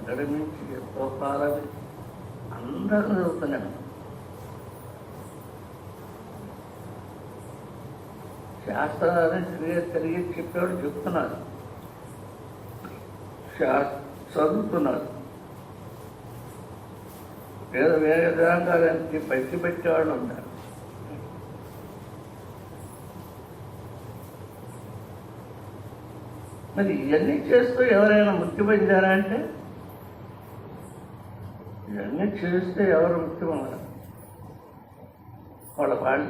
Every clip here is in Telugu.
మొదటి నుంచి ఎంతో కాలం అందరూ చదువుతున్నాను. శాస్త్రాలను తిరిగి చెప్పేవాడు చెప్తున్నారు, చదువుతున్నారు. వేదాంగాలకి పట్టి పెట్టేవాళ్ళు ఉంటారు. మరి ఇవన్నీ చేస్తూ ఎవరైనా ముక్తి పొందారా అంటే, ఇవన్నీ చేస్తే ఎవరు ముక్తి పొందారు?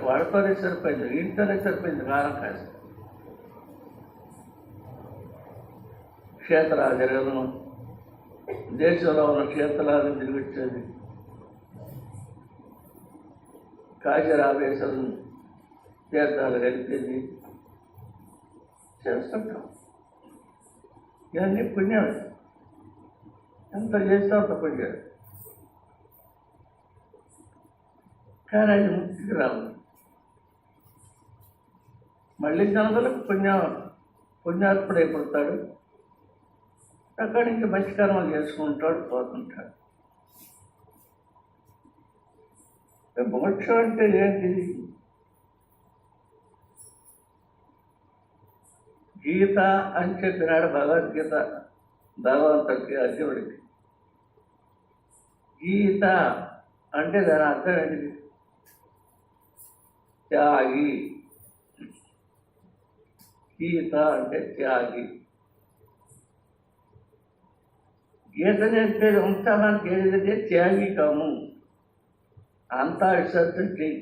వాళ్ళతోనే సరిపోయింది, ఇంట్లోనే సరిపోయింది కాలం కాదు. క్షేత్రాలు జరగడం, దేశంలో ఉన్న క్షేత్రాలను తిరిగి వచ్చేది, కాశీరామేశ్వరం తీర్థాలు కలిపేది చేస్తుంటాం. ఇవన్నీ పుణ్యం. ఎంత చేస్తే అంత పుణ్యం. కానీ అది ముక్తికి రాదు. మళ్ళీ జనతలకు పుణ్యాత్ముడై పుడతాడు. అక్కడి నుంచి మంచి కర్మలు చేసుకుంటాడు, పోతుంటాడు. మోక్షం అంటే ఏంటిది? గీత అని చెప్పినాడు భగవద్గీత భగవంతుడికి, అర్జునుడికి. గీత అంటే దాని అర్థం ఏంటిది? త్యాగి. గీత అంటే త్యాగి. గీత చెప్పేది అంశానికి ఏదైతే త్యాగి కాము, అంతా విసర్జన చేయి,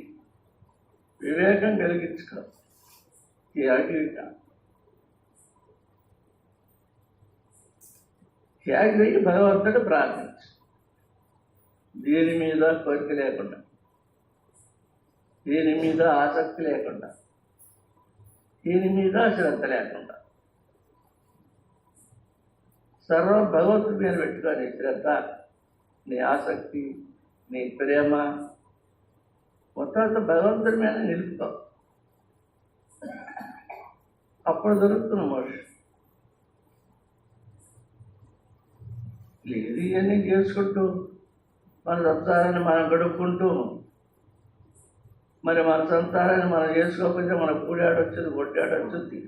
వివేకం కలిగించుకో, త్యాగి. త్యాగి అయ్యి భగవంతుడు ప్రార్థించు, దీని మీద కోరిక లేకుండా, దీని మీద ఆసక్తి లేకుండా, దీని మీద శ్రద్ధ లేకుండా, సర్వం భగవంతుడి మీద పెట్టుకొని శ్రద్ధ, నీ ఆసక్తి, నీ ప్రేమ మొత్తం భగవంతుడి మీద నిలుపుకో. అప్పుడు దొరుకుతున్న మోక్షం. లేదు ఇవన్నీ చేసుకుంటూ మన సంసారాన్ని మనం గడుపుకుంటూ, మరి మన సంసారాన్ని మనం చేసుకోకపోతే మన కూడాడొచ్చింది, కొట్టాడొచ్చింది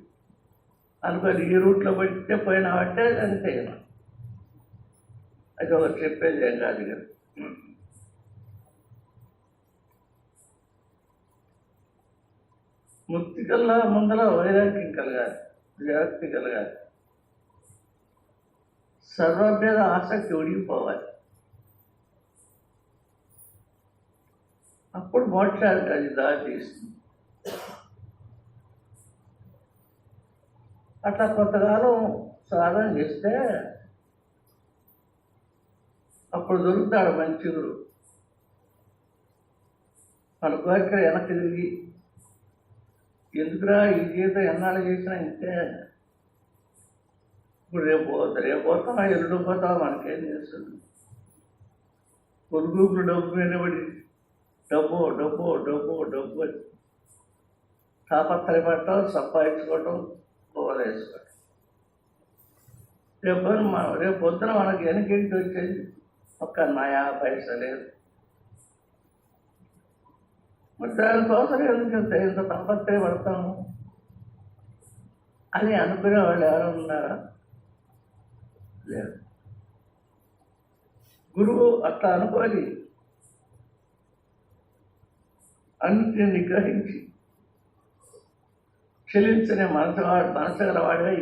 అనుకోని ఈ రూట్లో పెడితే పోయినామంటే అంతే. అది ఒకటి చెప్పేది ఏం కాదు కదా. ముక్తి కల్లా ముందర వైరాగ్యం కలగాలి, విరక్తి కలగాలి, సర్వం మీద ఆసక్తి ఉడిగిపోవాలి. అప్పుడు మోక్షానికి అది దారి తీస్తుంది. అట్లా కొంతకాలం సాధన చేస్తే అప్పుడు దొరుకుతాడు మంచి గురువు. మన కోరికలు వెనక్కి తిరిగి, ఎందుకురా ఈ జీవితం ఎన్నాళ్ళు చేసినా ఇంతే, ఇప్పుడు రేపు పోతామా ఎల్లుండి పోతామా మనకేం చేస్తుంది? పొరుగులు డబ్బు వినబడి డబ్బు డబ్బు డబ్బు డబ్బు తాపత్రయపడటం, సంపాదించుకోవటం, పోలేసుకోవటం. రేపు పొద్దున మనకి వెనకేంటి వచ్చేది? ఒక్క నయా పైసా లేదు. మరి దానికోసం ఎందుకంటే ఇంత తాపత్రయపడతాము అని అనుకునే వాళ్ళు ఎవరు ఉన్నారా? లేదు. గురువు అట్లా అనుకోని అన్నిటిని నిగ్రహించి చెలించని మనసు గలవాడివై,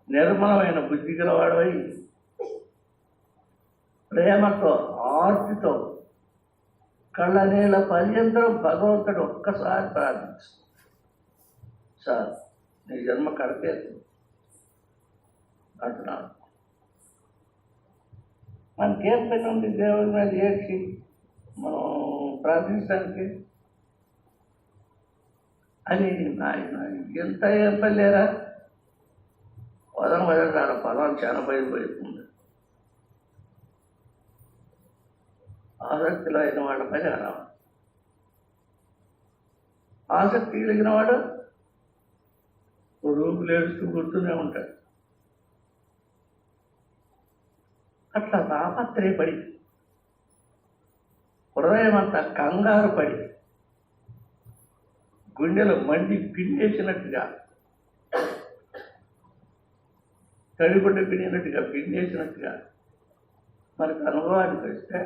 నిర్మలమైన బుద్ధి గలవాడివై, ప్రేమతో ఆర్తితో కళ్ళ నీళ్ళ పర్యంతరం భగవంతుడు ఒక్కసారి ప్రార్థించు. సార్ నీ జన్మ కడపేది అంటున్నాను. మనకేం పని ఉంది దేవుడి మీద ఏడ్చి మనం ప్రార్థించడానికి? అని నాయన ఎంత ఏం పని లేరా? వదలరాడ పొలం చాలా పడిపోతుంది. ఆసక్తిలో అయిన వాడు పని అలా, ఆసక్తి కలిగిన వాడు రూపులు ఏడుస్తూ గుర్తూనే ఉంటాడు. అట్లా తాపత్రయపడి హృదయం అంతా కంగారు పడి గుండెలు మండి పిండేసినట్టుగా తడిగుడ్డ పిండినట్టుగా పిండేసినట్టుగా మనకు అనుభవానికి వస్తే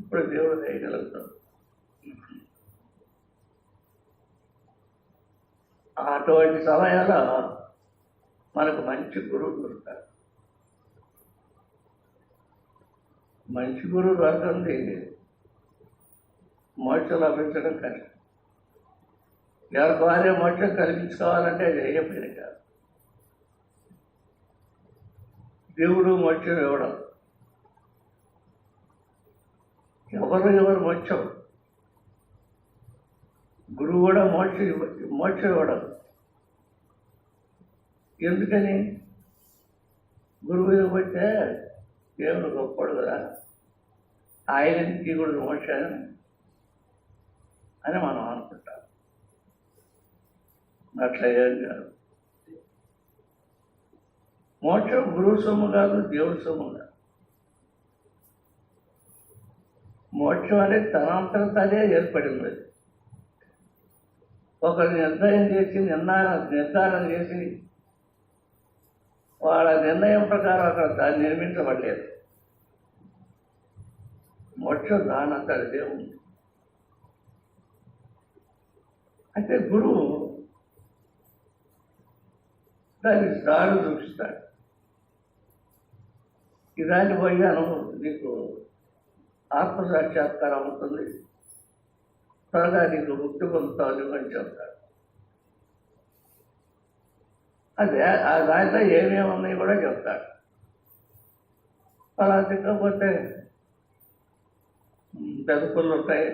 ఇప్పుడు దేవుడు వేయగలుగుతాడు. అటువంటి సమయంలో మనకు మంచి గురువు దొరుకుతారు. మంచి గురువు దొరకంది మోక్షం లభించడం కష్టం. ఎవరి భార్య మోక్షం కలిగించుకోవాలంటే అది అయ్యపోయిన కాదు. దేవుడు మోక్షం ఇవ్వడం, ఎవరు మోక్షం, గురువు కూడా మోక్షం ఇవ్వడం. ఎందుకని? గురువు ఇవ్వబట్టే దేవుడు గొప్పడు కదా, ఆయన కూడా మోక్షాన్ని అని మనం అనుకుంటాం. అట్లా ఏం కాదు. మోక్షం గురువు సొమ్ము కాదు, దేవుడి సొమ్ము కాదు. మోక్షం అనేది తనంతరతానే ఏర్పడింది. ఒకరు నిర్ణయం చేసి నిర్ధారణ చేసి వాళ్ళ నిర్ణయం ప్రకారం అక్కడ దాన్ని నిర్మించబడలేదు. మోక్షం దానంతటిదే ఉంది. అయితే గురువు దానికి దారి చూపిస్తాడు. ఇలాంటి పోయాను నీకు ఆత్మసాక్షాత్కారం అవుతుంది, త్వరగా నీకు ముక్తి పొందుతావు అని చెప్తాడు. అదే ఆ దాంట్లో ఏమేమి ఉన్నాయి కూడా చెప్తాడు. అలా తిక్కకపోతే పెదపుళ్ళు ఉంటాయి,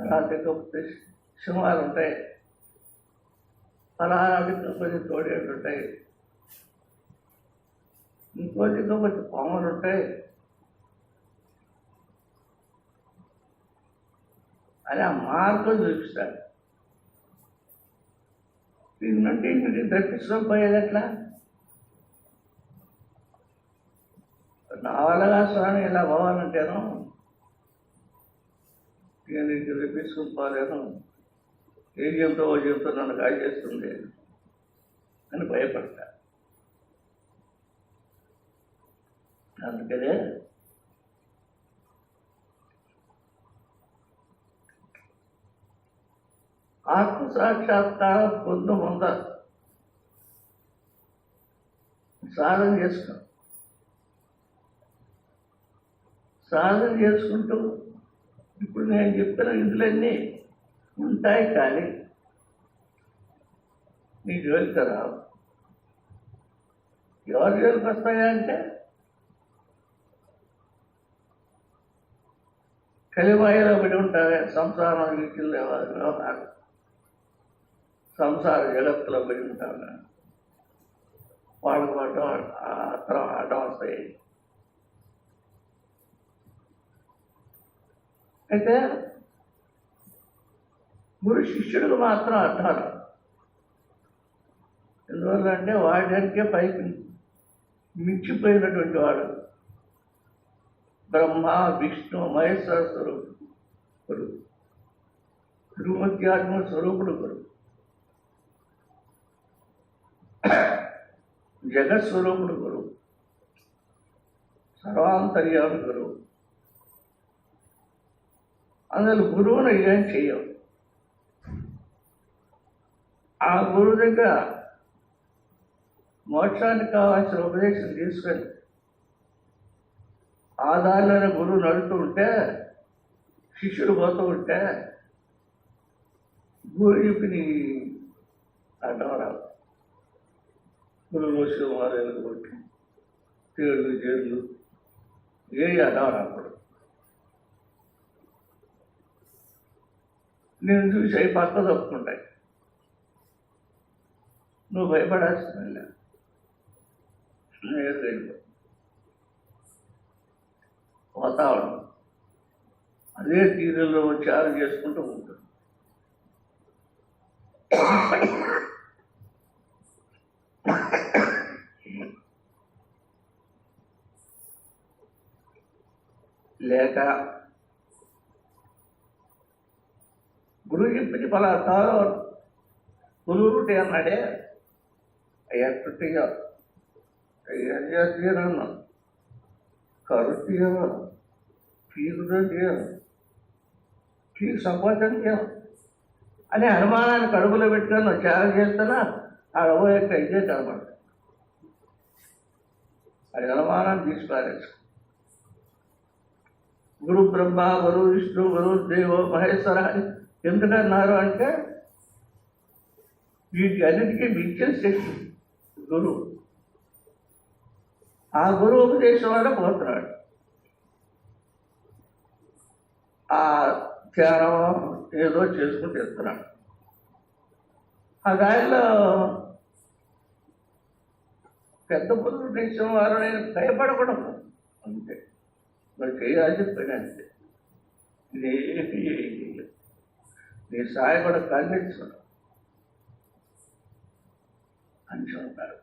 అలా తిక్కకపోతే సింహాలు ఉంటాయి, అలా తిక్కకపోతే తోడేళ్ళు ఉంటాయి, ఇంకో తిక్కకపోతే పాములు ఉంటాయి అని ఆ మార్గం చూపిస్తాడు. దీని నుండి ఇంటికి దర్శించడం పోయేది ఎట్లా? నా వల్లగా స్వామి ఇలా పోవాలంటేను నేను ఇంటికి తెప్పించుకుని పోలేను, ఏ జీవితం ఓ జీవితం నన్ను గాలి చేస్తుంది అని భయపడతా. అందుకనే ఆత్మసాక్షాత్కారం ముంద సాధన చేసుకో. సాధన చేసుకుంటూ ఇప్పుడు నేను చెప్పిన ఇందులన్నీ ఉంటాయి, కానీ నీ జోలికి రావు. ఎవరి జోలికి వస్తాయా అంటే కలిమాయలో పడి ఉంటారే సంసారం వీటిల్లో వ్యవహారం, సంసార జగత్తులో పడి ఉంటారు. వాళ్ళకు అడ్డం వస్తాయి. అయితే గురు శిష్యుడికి మాత్రం అడ్డాలి. ఎందువల్ల అంటే వాడికే పైకి మించిపోయినటువంటి వాడు బ్రహ్మ విష్ణు మహేశ్వర స్వరూపుడు గురువు, గురుమధ్యాత్మ స్వరూపుడు గురువు, జగత్స్వరూపుడు గురువు, సర్వాంతర్యామి గురువు. అందులో గురువును ఏం చెయ్యవు. ఆ గురువు దగ్గర మోక్షానికి కావాల్సిన ఉపదేశం తీసుకొని ఆ దారిలోనే గురువు నడుతూ ఉంటే, శిష్యుడు పోతూ ఉంటే గురువు చెప్పి అడ్డం రాదు. గురువు సింహాలు కొట్టి తేళ్ళు జేళ్ళు ఏ అడ్డం రాకూడదు. నేను చూసి అవి పక్క తప్పుకుంటాయి. నువ్వు భయపడాల్సిన వాతావరణం అదే తీరులో త్యాగం చేసుకుంటూ ఉంటుంది. లేక గురువు చెప్పింది పలా కాదు పులురుటి అన్నాడే అయ్యా తుట్టిగా అయ్యా తీరన్నా కరుట్టిగా పీకుతుంటే పీకు సంపాదించా అనే అనుమానాన్ని కడుపులో పెట్టుకొని త్యాగం చేస్తున్నా ఆ రవ్వ యొక్క ఇదే కనబడతాయి. అది అనుమానాన్ని తీసుకురారేసు. గురు బ్రహ్మ గురు విష్ణు గురు దేవో మహేశ్వర అని ఎందుకన్నారు అంటే వీటి అన్నిటికీ మించిన శక్తి గురువు. ఆ గురువు ఉపదేశం వల్ల పోతున్నాడు. ఆ ధ్యానం ఏదో చేసుకుంటూ వెళ్తున్నాడు. ఆ దారిలో పెద్ద పురుగు దేశం వారు నేను భయపడకూడదు అంతే. మరి చేయాల్సి పని అంతే. నీ సాయపడ ఖండించు అని ఉంటారు.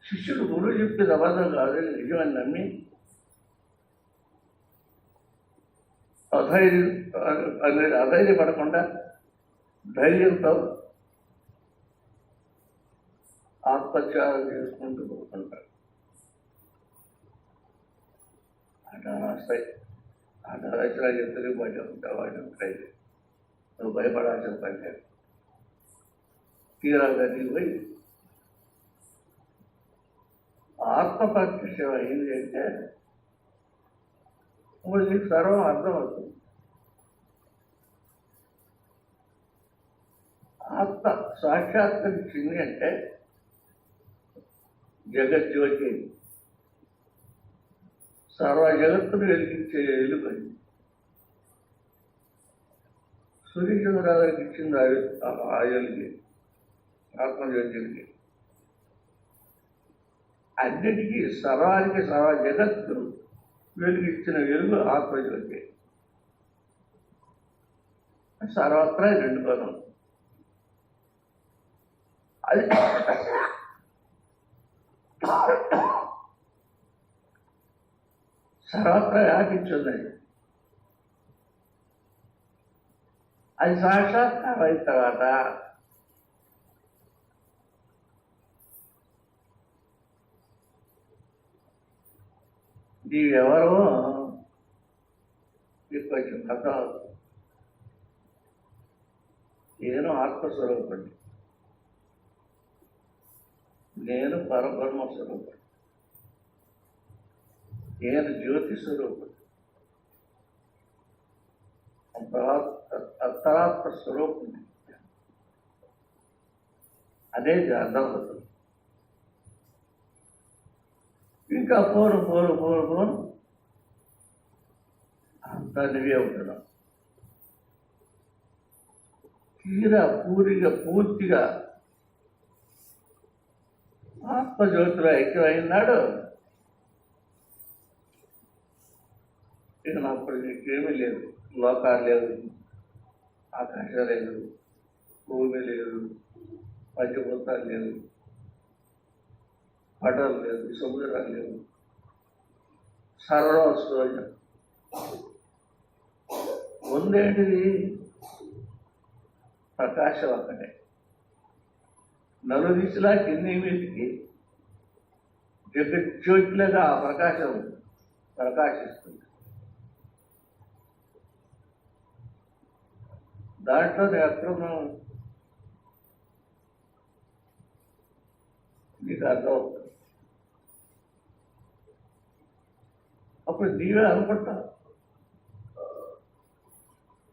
శిష్యుడు గురువు చెప్పేది అబద్ధం కాదని నిజమని నమ్మి అధైర్యపడకుండా ధైర్యంతో ఆత్మత్యాగం చేసుకుంటూ పోతుంటారు. ఆట రాస్తాయి. ఆట రాసినా ఎత్తుకు బయట ఉంటావు. వాటి ఉంటాయి. నువ్వు భయపడాల్సిన పని లేదు. తీరా గదికి పోయి ఆత్మ ప్రత్యక్షం అయింది అంటే ఇప్పుడు నీకు సర్వం అర్థమవుతుంది. ఆత్మ సాక్షాత్కరించింది అంటే జగజ్యోతి సర్వ జగత్తును వెలిగించే వెలుగని సూర్యచంద్రాలకు ఇచ్చింది ఆ వెలుగు ఆత్మజ్యోతికి. అన్నిటికీ సర్వానికి సర్వ జగత్తు వెలుగిచ్చిన వెలుగు ఆత్మజ్యోతి. సర్వత్రా నిండుకోను. అది సర్వత్రా వ్యాపించున్నది. అది సాక్షాత్కారం అయిన తర్వాత నీవెవరో నీకు కొంచెం అర్థం అవుతుంది. నేను ఆత్మస్వరూపుణ్ణి, నేను పరబ్రహ్మ స్వరూపుణ్ణి, నేను జ్యోతి స్వరూపుణ్ణి, అంతరాత్మ స్వరూపుణ్ణి అనేది అర్థమవుతుంది. ఇంకా పోను అంతా నువ్వే ఉంటున్నావు. తీరా పూర్తిగా ఆత్మజ్యోతిలో ఐక్యమైనాడు. ఇక అప్పుడు నీకేమీ లేదు. లోకాలు లేదు, ఆకాశం లేదు, భూమి లేదు, పంచభూతాలు లేదు, పటాలు లేదు, సముద్రాలు లేవు. సర్వస్వం ఉందేంటిది? ప్రకాశం అక్కడే. నలుదిశలా కింది మీదికి జగజ్యోతిలాగా ఆ ప్రకాశం ప్రకాశిస్తుంది. దాంట్లో ఎక్కడున్నాం నీకు అర్థమవుతుంది. అప్పుడు నీవే అనుకుంటా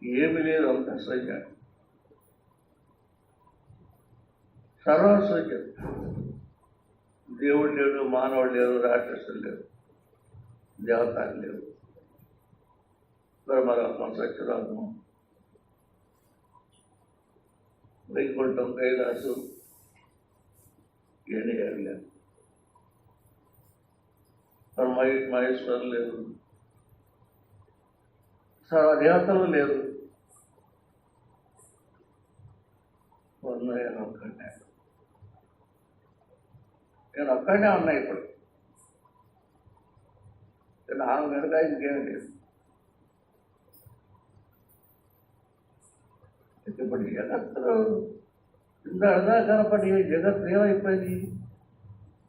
ఏమి లేదు, అంత సూచన సర్వసూచన. దేవుడు లేడు, మానవుడు లేరు, రాక్షసులు లేరు, దేవతలు లేవు, బ్రహ్మలోకం, సత్యలోకం, వైకుంఠం, కైలాసు ఇవన్నీ ఏమి లేదు. మహేశ్వరులు లేరు, సర్వదేవతలు లేరు. నేను ఒక్కడే ఉన్నా. ఇప్పుడు ఆమె కనుక ఇంకేం లేదు. ఇప్పుడు జగత్తులో ఇందాడదా కనపడి జగత్తు ఏమైపోయింది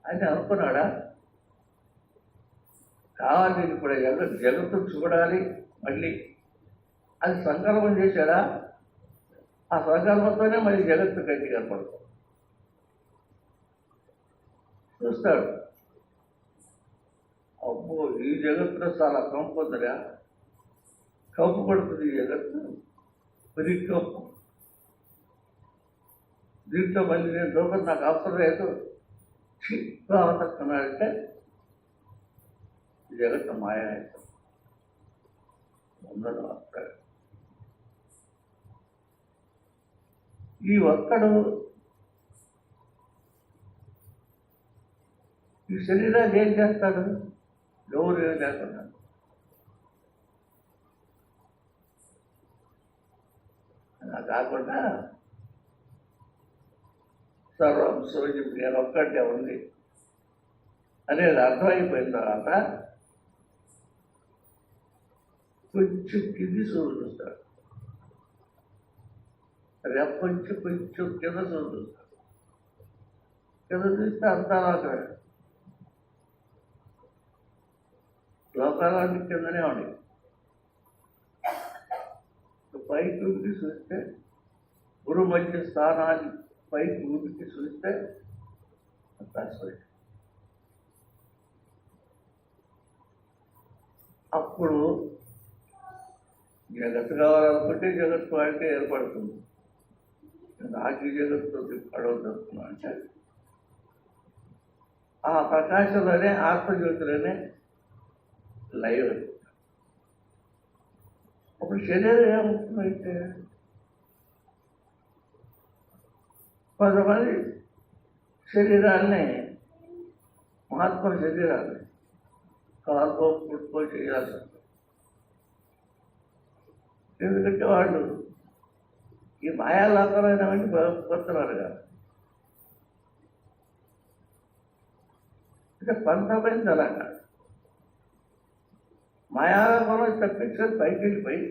అని అనుకున్నాడా? కావాలి ఇప్పుడు జగత్తు చూడాలి మళ్ళీ, అది సంకల్పం చేశాడా? ఆ సంకల్పంతోనే మళ్ళీ జగత్తు కంటి కనపడుతుంది. చూస్తాడు, అబ్బో ఈ జగత్తులో చాలా కంపు ఉందిరా, కంపు పడుతుంది ఈ జగత్తు, మరి కంపు, దీంట్లో మళ్ళీ నేను లోపల నాకు అవసరం లేదు అవతక్కున్నాడంటే జగత్తు మాయ అవుతుంది. అందరూ వస్తాడు. ఈ ఒక్కడు ఈ శరీరాన్ని ఏం చేస్తాడు? ఎవరు ఏం లేకుండా అలా కాకుండా సర్వం సూర్యుడు నేను ఒక్కటే ఉంది అనేది అర్థమైపోయిన తర్వాత కొంచెం కింది చూస్తాడు, కొంచెం కింద చూస్తాడు. కింద చూస్తే అంతా అక్కడ లోకాలన్నీ కిందనే ఉన్నాయి. పైకి ఊరికి చూస్తే గురు మధ్య స్థానాన్ని పైకి ఊరికి చూస్తే అంతా స్వయం. అప్పుడు జగత్తు కావాలనుకుంటే జగత్తు అంటే ఏర్పడుతుంది. నాకు ఈ జగత్తు పడవద్దుతున్నా అంటే ఆ ప్రకాశంలోనే ఆత్మజ్యోతిలోనే లైవ్. అప్పుడు శరీరం ఏమవుతుందంటే కొంతమంది శరీరాన్ని మహాత్మ శరీరాన్ని కాల్పో పుట్టుకో చేయాల్సి ఉంటుంది. ఎందుకంటే వాళ్ళు ఈ మాయాలోకమైనవన్నీ కొత్తవారు కాదు. అంటే కొంతమంది అలా కాదు, మాయాలోకంలో తప్పించుకొని పైకి వెళ్ళిపోయి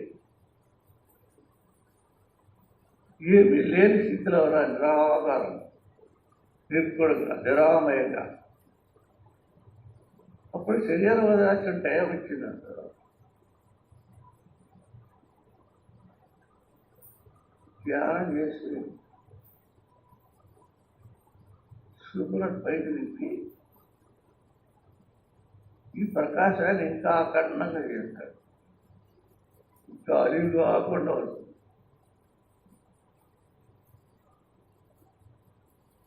ఏమీ లేని స్థితిలో నిరాకారం, నిర్గుణంగా నిరామయంగా. అప్పుడు శరీరం వదిలాల్సిన టైం వచ్చిందంట. ధ్యానం చేసి సూపులను పైకి నింపి ఈ ప్రకాశాన్ని ఇంకా అఖండంగా చేస్తాడు, ఇంకా అరిగు కాకుండా వస్తుంది.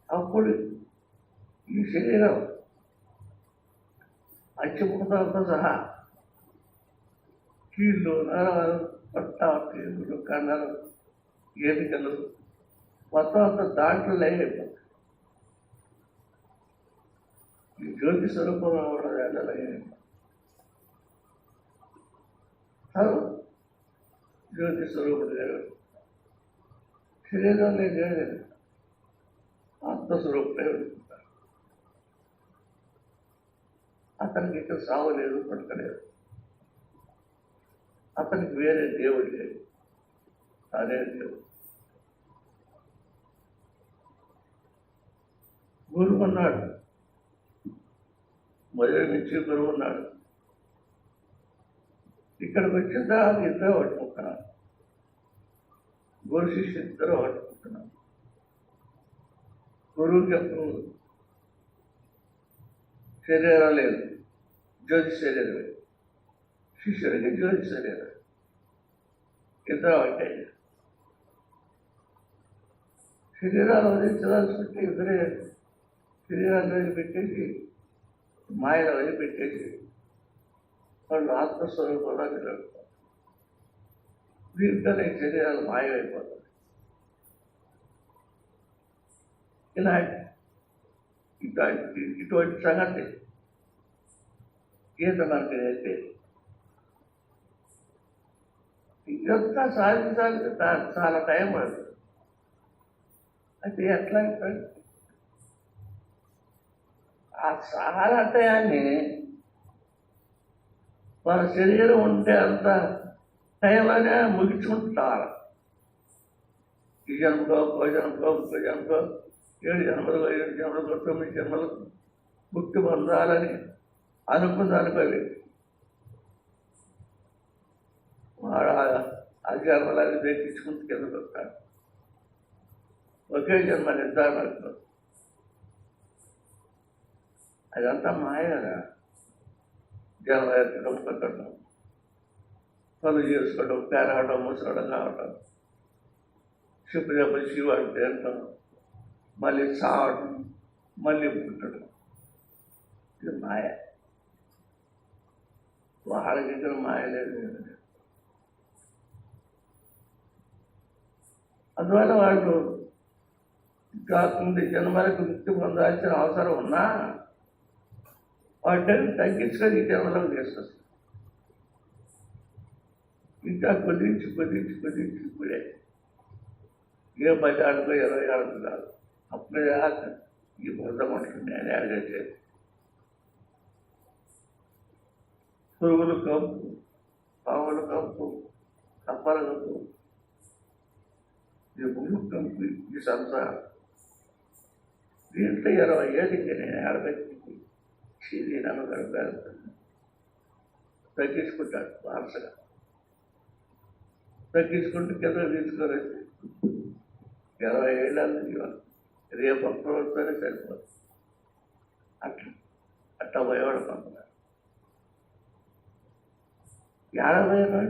అప్పుడు ఈ శరీరం పంచభూతాలతో సహా కీళ్ళు, నరాలు, పట్ట, కీళ్ళు, కండలు, ఎన్నికలు మొత్తం అంతా దాంట్లో లైవ్ అయిపోతుంది. ఈ జ్యోతి స్వరూపంలో ఉన్నది అంటే లైవ్ అయిపోతుంది. జ్యోతి స్వరూపుడు లేదు, శరీరం లేదు, ఆత్మస్వరూపుడే ఉంటారు. అతనికి ఇక్కడ సావు లేదు, పడకలేదు. అతనికి వేరే దేవుడు లేదు, అదే దేవుడు. గురువు ఉన్నాడు, మొదటి నుంచి గురువు ఉన్నాడు. ఇక్కడికి వచ్చిన తర్వాత ఇద్దరు పట్టుకుంటున్నారు, గురు శిష్యు ఇద్దరు పట్టుకుంటున్నారు. గురువుకి ఎప్పుడు శరీరం లేదు, జ్యోతి శరీరం లేదు. శిష్యుడికి జ్యోతి శరీరం ఇద్దరు అంటే శరీరాలు వదిలించదాల్సుకుంటే ఇద్దరే శరీరాన్ని వదిలిపెట్టేసి మాయను వదిలిపెట్టేసి వాళ్ళు ఆత్మస్వరూపంలో నిలబడతారు. దీంట్లోనే శరీరాలు మాయమైపోతాయి. ఇటువంటి సంగతి గీత మనకి అయితే ఇదంతా సాధించాలంటే చాలా టైం పడుతుంది. అయితే ఎట్లా ఆ చాలా టయాన్ని వాళ్ళ శరీరం ఉంటే అంత టైంలోనే ముగించుకుంటారు. ఈ జన్మకో, ఇంకో జన్మకో 7 జన్మలు 9 జన్మలు ముక్తి పొందాలని అనుకున్నవి వాడు ఆ జన్మలని దక్కించుకుంటూ కిందకు వస్తాడు. ఒకే జన్మ నిర్ధారణ. అదంతా మాయ కదా. జన్మ ఎత్తడం, పెట్టడం, పనులు చేసుకోవడం, పేరవడం, ముసలడం కావడం, శుభ్రపడి శివాడు తినటం, మళ్ళీ చావడం, మళ్ళీ పుట్టడం. ఇది మాయ. వాళ్ళకి ఇక్కడ మాయ లేదు. అందువల్ల వాళ్ళు ఇంకా 9 జన్మలకు ముక్తి పొందాల్సిన అవసరం ఉన్నా వాటిని తగ్గించుకొని ఈ జన్మలకు తీసుకొస్తారు. ఇంకా కుదించి ఇప్పుడే ఏ 10 ఆడుకో 20 ఆడుకో కాదు. అప్పుడే ఈ బుద్ధం ఉంటుంది. నేను అడిగేది పురుగులు కంపు, పాములు కంపు, కప్పల కంపు, ఈ భూమి కంపు, ఈ సంసారం. దీంట్లో 20 ఏళ్ళకి నేను ఆడబెట్టి నన్ను గడిపారు. తగ్గించుకుంటాడు వారసగా. తగ్గించుకుంటూ కింద తీసుకొని 20 ఏళ్ళ జీవనం రేపు అప్రవస్తనే సరిపోదు. అట్లా పోయేవాడు పంపుతాడు. 50 ఏళ్ళు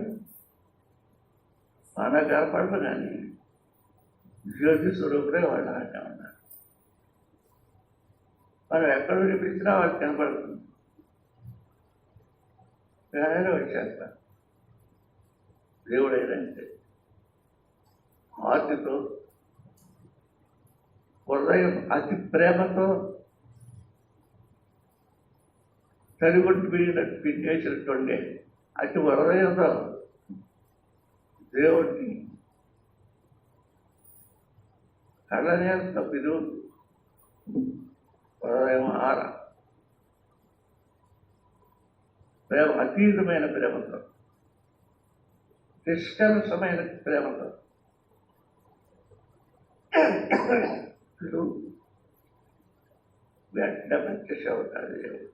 మన కనపడదు కానీ జ్యోతి స్వరూపుడే వాళ్ళు ఆటా ఉన్నారు. మనం ఎక్కడ వినిపించినా వాళ్ళు కనపడుతుంది. కానీ వచ్చాక దేవుడు ఏదంటే ఆర్తితో హృదయం అతి ప్రేమతో తడిగొట్టు పిండేసినట్టుండే అతి హృదయంతో దేవుడిని కళ్ళనే తప్పిదు హృదయం ఆర ప్రేమ అతీతమైన ప్రేమతో, నిష్కర్షమైన ప్రేమతో వెంటనే ప్రత్యక్షమవుతాడు దేవుడు.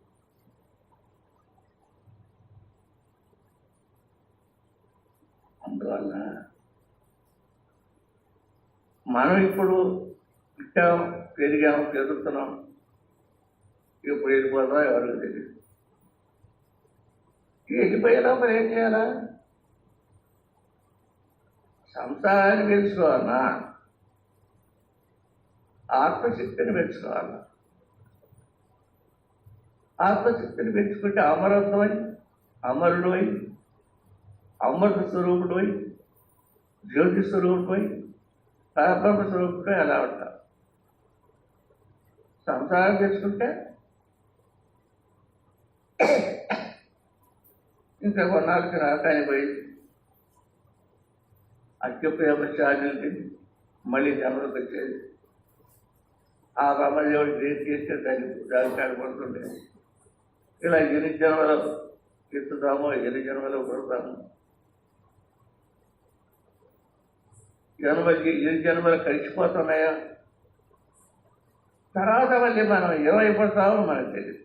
అందువల్ల మనం ఇప్పుడు పుట్టాం, పెరిగాం, పెరుగుతున్నాం. ఇప్పుడు వెళ్ళిపోతాం ఎవరికి తెలియదు. వెళ్ళిపోయినా మరి ఏం చేయాలా? సంసారాన్ని పెంచుకోవాలన్నా, ఆత్మశక్తిని పెంచుకోవాలన్నా. ఆత్మశక్తిని పెంచుకుంటే అమరత్వమై, అమరుడై, అమృత స్వరూపుడై, జ్యోతి స్వరూపుడై, పరబ్రహ్మ స్వరూపుడై అలా ఉంటాం. సంసారం తెచ్చుకుంటే ఇంకా కొన్నాళ్ళకి నరకాన్ని పోయి అత్యప్రేమ ఛార్జీలకి మళ్ళీ జన్మలకు వచ్చేది. ఆ బ్రహ్మదేవుడు దేని చేస్తే దానికి పడుతుండే. ఇలా ఎన్ని జన్మలో ఎత్తుతామో, ఎన్ని జన్మలో పడతామో, ఎన్ని జన్మలు కలిసిపోతున్నాయో, తర్వాత మళ్ళీ మనం ఏమైపోతామో మనకు తెలియదు.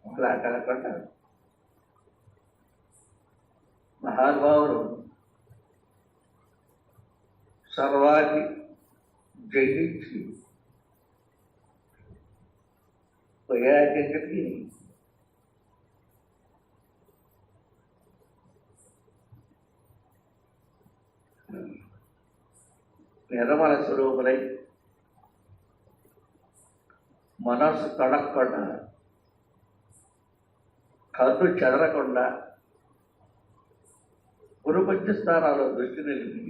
అలా కనపడ్డా మహానుభావుడు సర్వాన్ని జయించి పోయాకి నిర్మల స్వరూపులై మనస్సు తడక్కుండా, కళ్ళు చెదరకుండా, గురుపంచ స్థానాల్లో దృష్టి నిలిపి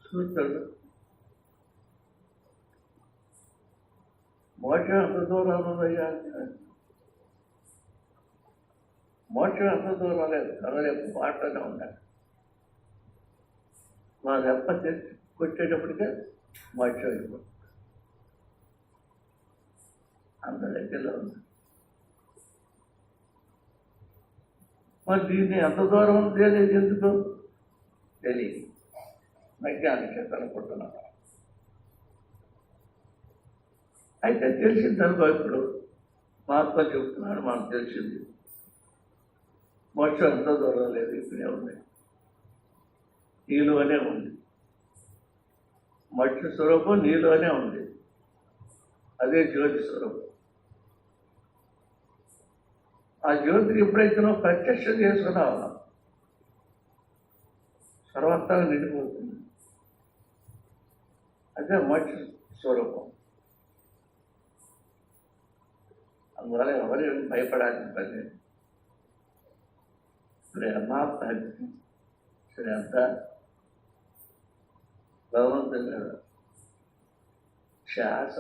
చూస్తాడు. మోక్షం ఎంత దూరం ఉందయ్యా? మోక్షం ఎంత దూరం లేదు. కలరేపు మాటలోనే ఉండాలి. మా దెబ్బ కొట్టేటప్పటికే మోక్షం అయిపోతుంది. అంత దగ్గరలో ఉంది. మరి దీన్ని ఎంత దూరం ఉంది అనేది ఎందుకు తెలియదు. వైజ్ఞానికత అనుకుంటున్నాను. అయితే తెలిసింది అనుకో. ఇప్పుడు మహాత్మా చెబుతున్నాడు, మనకు తెలిసింది మోక్షం ఎంత దూరం లేదు, ఇక్కడే ఉంది, నీలోనే ఉంది. మోక్ష స్వరూపం నీలోనే ఉంది. అదే జ్యోతి స్వరూపం. ఆ జ్యోతిని ఎప్పుడైతే నువ్వు ప్రత్యక్షం చేసుకున్నావో సర్వత్రా నిండిపోతుంది. అదే మోక్ష స్వరూపం. అందువల్ల ఎవరు భయపడాల్సిన పని. ప్రేమ, భక్తి, శ్రద్ధ, భగవంతుని మీద శ్వాస,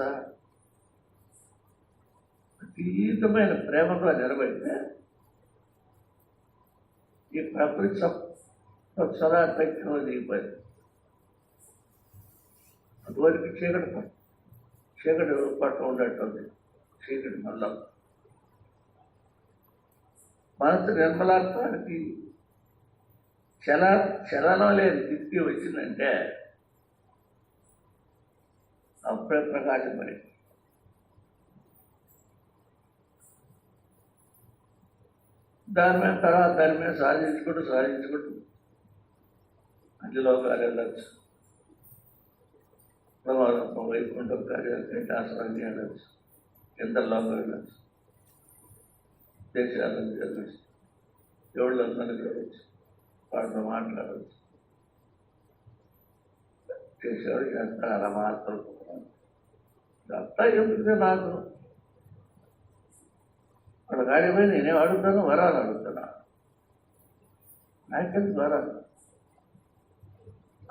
అతీతమైన ప్రేమతో నిలబడితే ఈ ప్రకృతి సదా తగ్గిన దిగిపోయింది. అందువరకు చీకటి పట్టు ఉండేటుంది. చీకటి మళ్ళా మనసు నిర్మలాత్వానికి చలనం లేని స్థితికి వచ్చిందంటే అప్పుడే ప్రకాశం పడి దాని మీద తర్వాత దాని మీద సాధించుకుంటూ అన్ని లోకాలు వెళ్ళచ్చు. ప్రమాదం వైకుంఠం కార్యాలు కైలాసాన్ని వెళ్ళచ్చు, ఇంద్రలోకం వెళ్ళచ్చు, దేశాలను వెళ్ళచ్చు, దేవుళ్ళందరినీ చూడవచ్చు, వాళ్ళతో మాట్లాడవచ్చు. చేసేవాడు చేస్తారు. అలా మాట్లాడుకుంటున్నాను. అంతా ఎందుకు నాకు వాళ్ళ గాడి పోయి నేనేం అడుగుతాను, వరాలు అడుగుతున్నా. నాకెందుకు వరాలు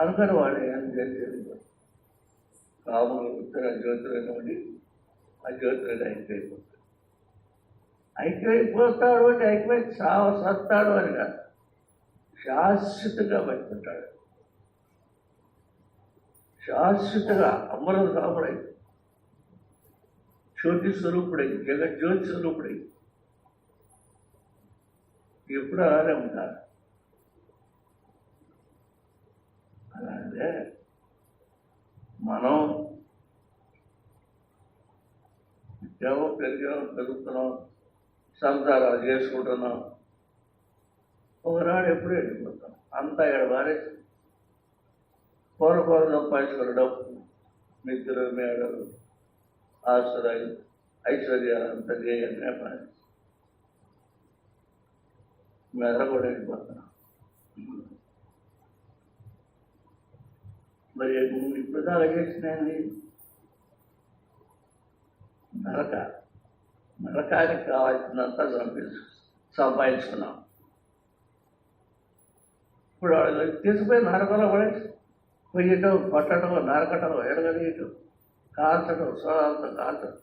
అనుకుని వాడు ఏం చేసేది. కాములు ఉత్తర జ్యోతిలో ఉండి ఆ జ్యోతిలో ఐక్యమైపోతాడు. ఐక్యమైపోతాడు అంటే ఐక్యమై సత్తాడు అని కాదు, శాశ్వతంగా బతుకుంటాడు. శాశ్వతగా అమరం కాపుడై, జ్యోతి స్వరూపుడై, జగజ్యోతి స్వరూపుడై ఎప్పుడు అలానే ఉంటారు. అలాగే మనం విద్యామో పెరుగుతున్నాం, సంసారాలు చేసుకుంటున్నాం. ఒకనాడు ఎప్పుడు వెళ్ళిపోతాం. అంతా ఎడబారే కూర సంపాదించుకున్న డబ్బు, మిత్రులు, మేడలు, ఆస్తులు, ఐశ్వర్యాలు అంతా చేయాలనే పని మెద కూడా వెళ్ళిపోతున్నాం. మరి ఇప్పుడు దాకా చేసినాయండి నరకానికి కావాల్సినంత సంపాదించుకున్నాం. ఇప్పుడు వాళ్ళు తీసుకుపోయి నరకంలో పడేసి పొయ్యటం, కొట్టడం, నరకటం, ఎరగదీయటం, కాల్చడం, సోదాలతో కాల్చడం,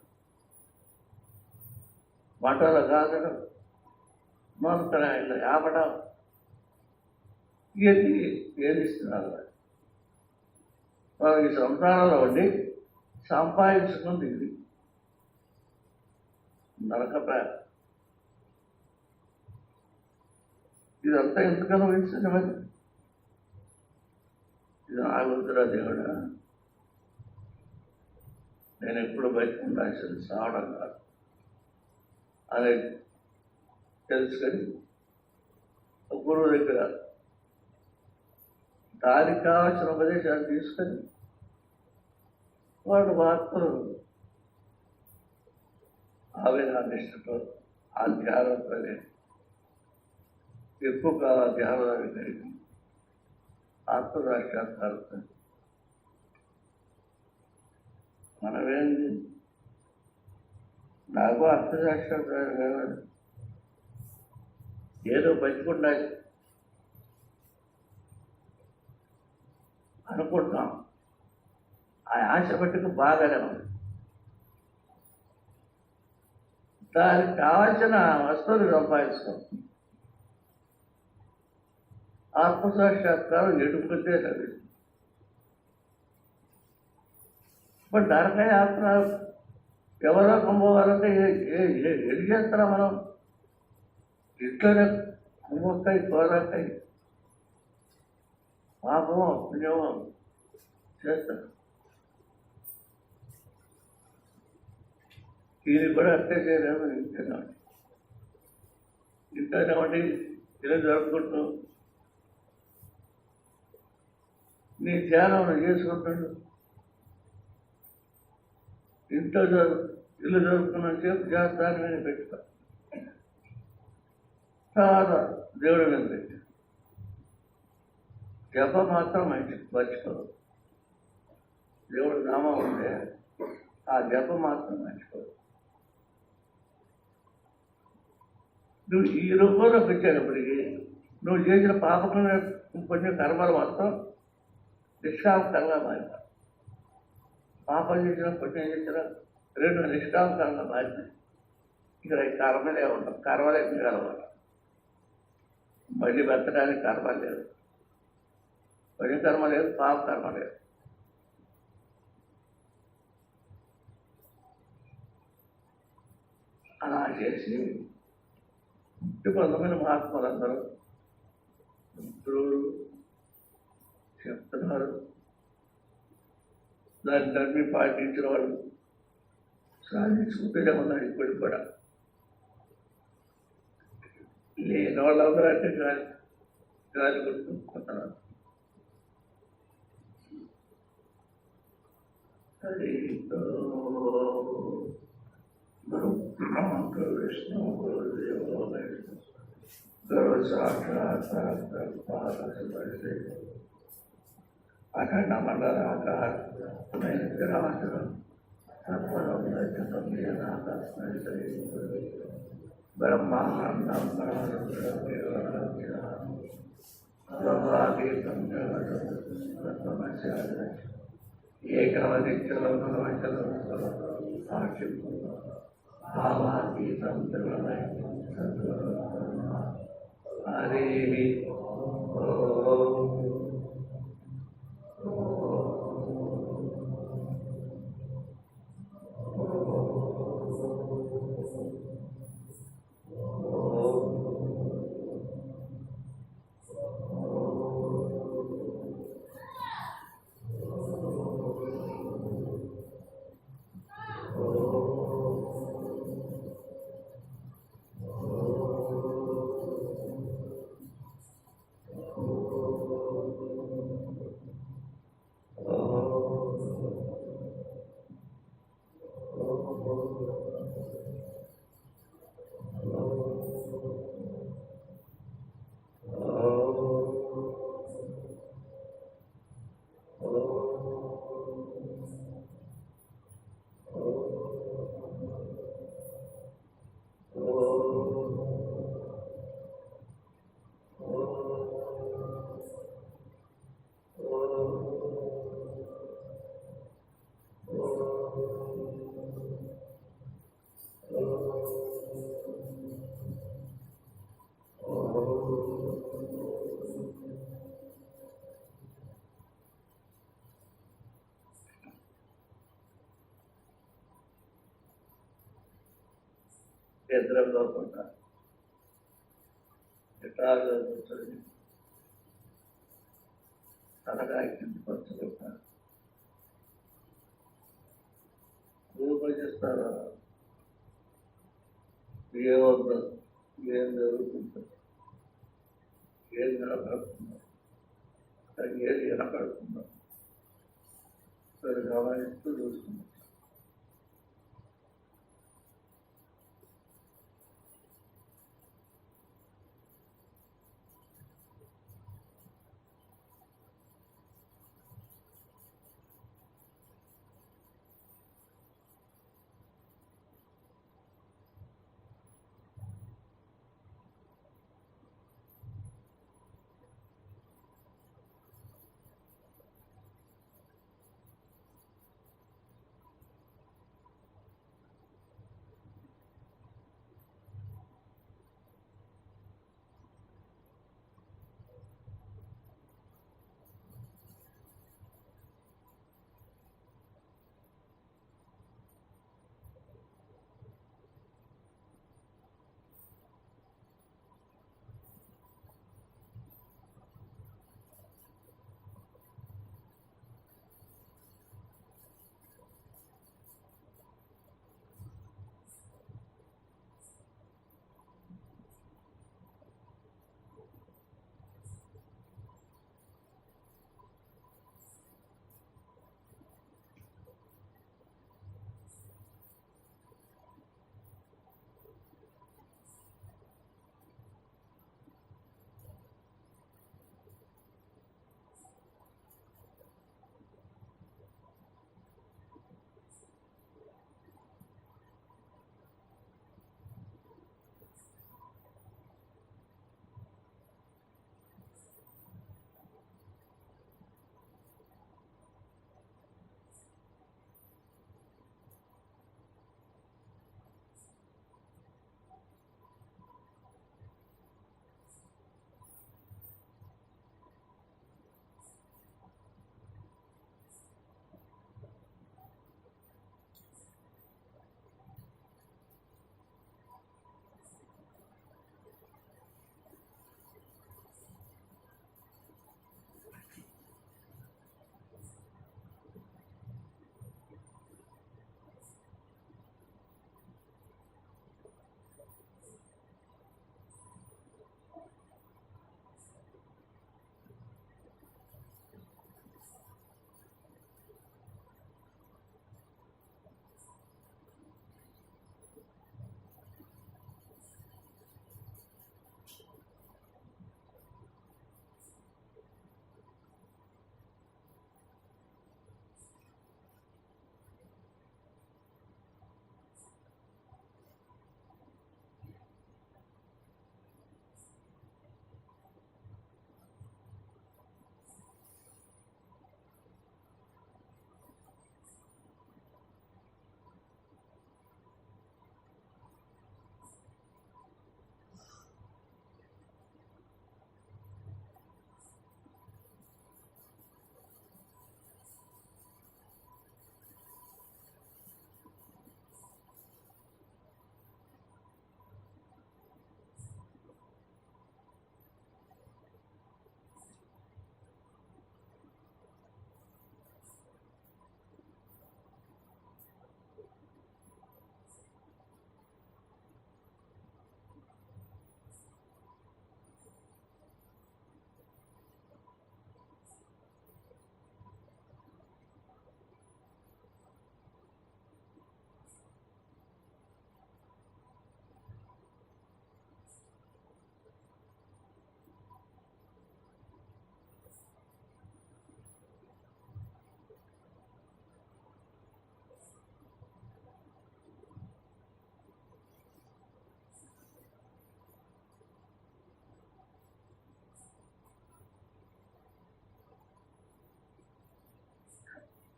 మంటలో కాల్చడం, నూనె ఇట్లా ఆపడం, ఏది ఇస్తున్నారు. ఈ సంసారంలో ఉండి సంపాదించుకుంది ఇది నరకప్రాయం. ఇదంతా ఎందుకు అనుభవిస్తుంది? మరి ఇది ఆగుతురా దేవుడా, నేను ఎప్పుడు బయటకు ఉండాల్సింది సావడం కాదు అనేది తెలుసుకొని గురువు దగ్గర దానికి కావాల్సిన ఉపదేశాలు తీసుకొని వాడు మాత్రం ఆవేదనిష్టతో ఆ ధ్యానంతోనే ఎక్కువగా ధ్యానాన్ని కలిగి ఆత్మసాక్షాత్కారంతో మనమేంది, నాకు ఆత్మసాక్షాత్కారం కావాలి, ఏదో బతికుండాలి అనుకుంటున్నాం. ఆ ఆశ పట్టుకు బాగానే ఉంది. దానికి కావాల్సిన వస్తువులు సంపాదించుకోం. ఆత్మసాక్షాత్కారం ఎడుకుంటే లభిస్తుంది. బట్ నరకాయ ఆత్మ ఎవరో కుంభవారంటే ఎది చేస్తారా మనం? ఇంట్లోనే కుంభకాయ కోరకాయ పాపమో పుణ్యమో చేస్తారు. ఇది కూడా అంతే చేయలేము. ఇంట్లోనే ఉండి ఇలా జరుపుకుంటూ నీ ధ్యానం చేసుకుంటాడు. ఇంట్లో ఇల్లు జరుపుకున్న చెప్పు చేస్తాను నేను పెట్టుకో. తర్వాత దేవుడి మీద పెట్టి జప మాత్రం మర్చిపోదు. దేవుడి నామం ఉంటే ఆ జప మాత్రం మర్చిపోదు. నువ్వు ఈ రూపంలో పెట్టేటప్పటికి నువ్వు చేసిన పాపకమైన పుణ్య కర్మలు మొత్తం నిష్కామకంగా మారిపోయి, పాపం చేసిన పుణ్యం చేసిన రెండు నిష్కామకంగా మారిపోయి ఇక్కడ ఈ కర్మలే ఉంటాం. కర్మలే మిగలవాలి. మళ్ళీ బతకడానికి కర్మ లేదు, పుణ్య కర్మ లేదు, పాప కర్మ లేదు. అలా చేసి కొంతమంది మహాత్ములందరూ గురువులు చెప్తున్నారు. దాన్ని నమ్మి పాటించిన వాళ్ళు సాధించుకుంటూనే ఉన్నారు. ఇప్పటికి కూడా లేని వాళ్ళందరూ అంటే గాలి కొట్టుకుంటున్నారు. అది విష్ణు గురుదేవో గురు సాక్షాత్ అఖండ మండలాకారం బ్రహ్మాండం ఏకవదిత్యం సాక్షి భావాతీతం హరి నిద్రలో కూడా ఎట్లా కూర్చొని తలకాయ కింద పరుచుకుంటారు. రూపం చేస్తారా? ఏమవుతుందో, ఏం జరుగుతుందో, ఏం నిలబడుతుందో, ఏది వినపడుతుందో గమనిస్తూ చూస్తుంది.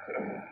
ఆ